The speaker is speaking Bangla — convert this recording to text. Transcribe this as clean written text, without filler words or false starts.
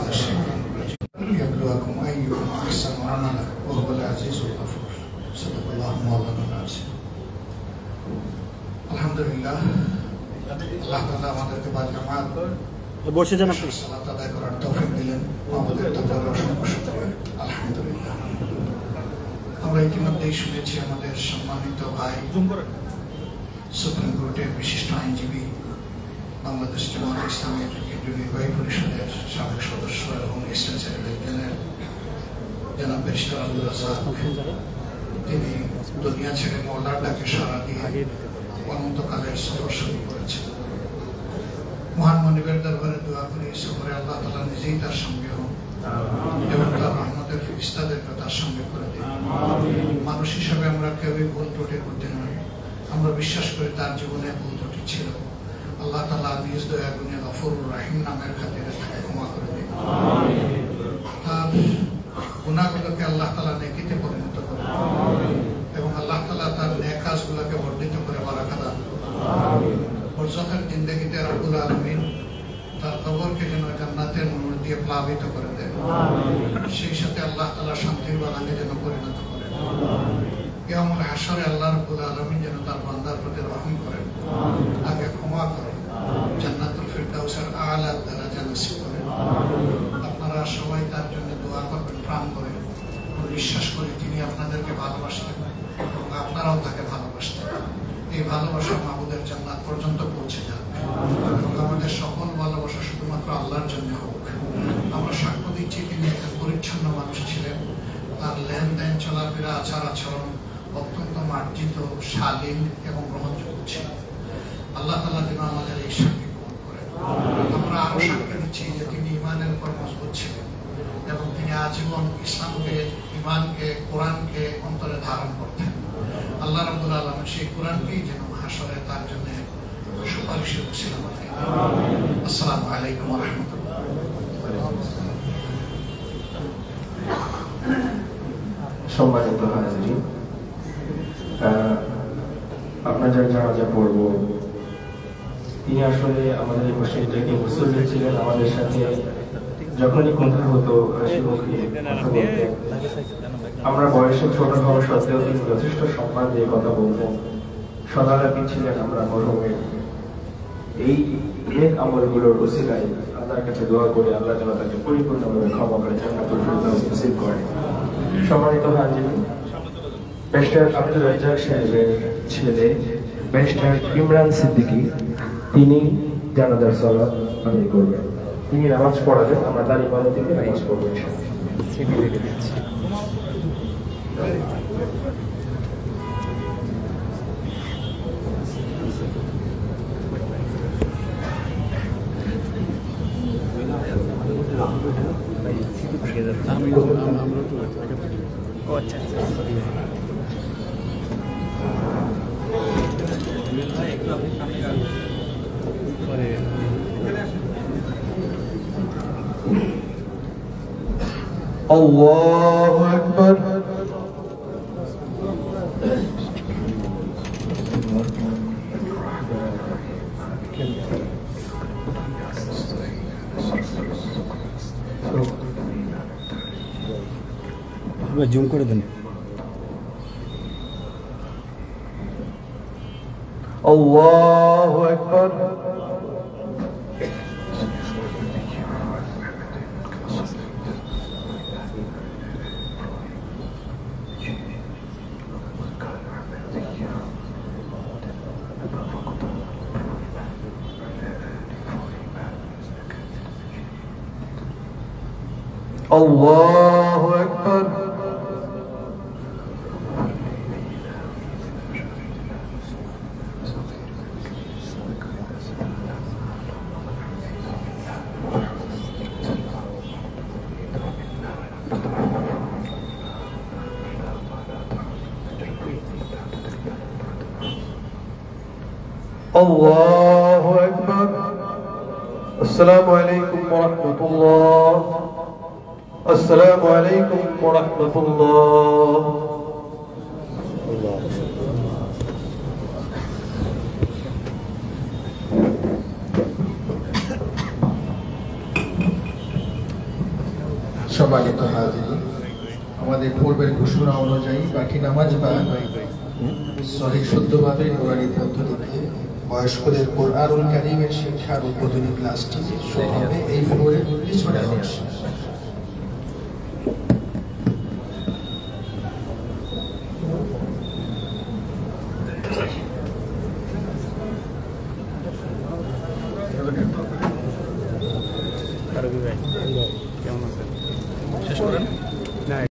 الشيطان الرجيم ليبلوكم أيكم أحسن عملا وهو العزيز الغفور صدق الله مولانا العظيم الحمد لله আল্লাহ তাআলা আমাদেরকে বাজামাত বসে যান আপনি সালাত আদায় করার তৌফিক দিলেন আমাদের দরবারে অসংখ্য শুকরিয়া আলহামদুলিল্লাহ। আমরা ইতিমধ্যেই শুনেছি আমাদের সম্মানিত ভাই সুপ্রিম কোর্টের বিশিষ্ট আইনজীবী বাংলাদেশ জামাত ইসলামের কেন্দ্রীয় নির্বাহী পরিষদের সাবেক সদস্য এবং এসিস্ট্যান্ট সেক্রেটারি জেনারেল জনাব ব্যারিস্টার আব্দুল রাজ্জাক, তিনি দুনিয়া ছেড়ে মওলার ডাকে সাড়া দিয়ে অনন্তকালের সফর শুরু করেছেন। মহান মনিবের দরবারে দোয়া করি সফরে আল্লাহ তাআলা নিজেই তার সঙ্গে হন এবং তার রহমতের ফেরেশতাদেরকে তার সঙ্গে করে দিন। মানুষ হিসাবে আমরা কেউই ভুল ত্রুটির মধ্যে নই। আমরা বিশ্বাস করি তার জীবনে ভুল ত্রুটি ছিল, আল্লাহ তাআলা নিজ দয়া গুণে গফুরুর রহিম নামের খাতিরে তাকে ক্ষমা করে দিন। তার গুনাহগুলোকে আল্লাহ তাআলা নেকিতে পরিণত করে এবং আল্লাহ তাআলা তার নেক কাজগুলোকে বর্ধিত করে বারাকা দান করুন। বরজাখের জিন্দেগিতে রব্বুল আলামিন তার কবরকে যেন জান্নাতের নূর দিয়ে প্লাবিত করে দেন, সেই সাথে আল্লাহ তাআলা শান্তির বাগানে যেন পরিণত করেন। কিয়ামুল হাশরে আল্লাহ রব্বুল আলামিন যেন তার বান্দার প্রতি রহম করেন, তাকে ক্ষমা করেন, জান্নাতুল ফিরদাউসের আলা দরজা নসিব করেন। আপনারা সবাই তার জন্য দোয়া করবেন প্রাণ করে। বিশ্বাস করি তিনি আপনাদেরকে ভালোবাসতেন এবং আপনারাও তাকে ভালোবাসতেন। এই ভালোবাসা মাহবুদের জান্নাত পর্যন্ত পৌঁছে যাবে এবং আমাদের সকল ভালোবাসা শুধুমাত্র আল্লাহর জন্য হোক। আমরা সাক্ষ্য দিচ্ছি তিনি একজন পরিচ্ছন্ন মানুষ ছিলেন। তার লেনদেন, চলাফেরা, আচার আচরণ অত্যন্ত মার্জিত, শালীন এবং গ্রহণযোগ্য ছিল। আল্লাহ তাআলা যেন আমাদের এই সাক্ষী গ্রহণ করেন। আমরা আরো সাক্ষ্য দিচ্ছি যে তিনি ইমানের উপর মজবুত ছিলেন এবং তিনি আজীবন ইসলামকে, ইমানকে, কোরআনকে অন্তরে ধারণ করতেন। আল্লাহ রাব্বুল আলামিন সেই কোরআনকেই যেন হাশরে তার জন্য সুপারিশের ওসিলা বানায়। আসসালামু আলাইকুম ওয়া রাহমাতুল্লাহ। সম্মানিত হাজিরিন, আপনার যার জানাজা পড়ব, তিনি আসলে আমাদের এই মসজিদে একটি মুসল্লি ছিলেন। আমাদের সাথে যখনই কথা হতো হাসি মুখে কথা বলতেন। আমরা বয়সে ছোট হওয়া সত্ত্বেও তিনি যথেষ্ট সম্মান দিয়ে কথা বলতেন। সদালাপী ছিলেন আমরা মরহুমের। এই নেক আমলগুলোর ওসিলায় আল্লাহর কাছে দোয়া করে আল্লাহ তাআলা তাকে পরিপূর্ণভাবে ক্ষমা করে জান্নাতুল ফিরদাউস নসিব করেন। সম্মানিত হাজিরিন, ব্যারিস্টার আব্দুল রাজ্জাক সাহেবের ছেলে ব্যারিস্টার ইমরান সিদ্দিকী, তিনি জানাজার সালাত আদায় করবেন। তিনি নামাজ পড়াবেন, আমরা তার ইমামতি থেকে নামাজ পড়বো ইনশাআল্লাহ। الله أكبر জুম করে দেন। الله أكبر الله أكبر الله أكبر. السلام عليكم ورحمة الله. السلام عليكم ورحمة الله. সম্মানিত হাজিরিন, আমাদের পূর্বের ঘোষণা অনুযায়ী বাকি নামাজ বা সহিহ শুদ্ধভাবে নুরানি পদ্ধতিতে বয়স্কদের কোরআনুল কারীমের শিক্ষার উদ্বোধনী ক্লাসটি শুরু হবে এই ফ্লোরের পিছনে অংশে।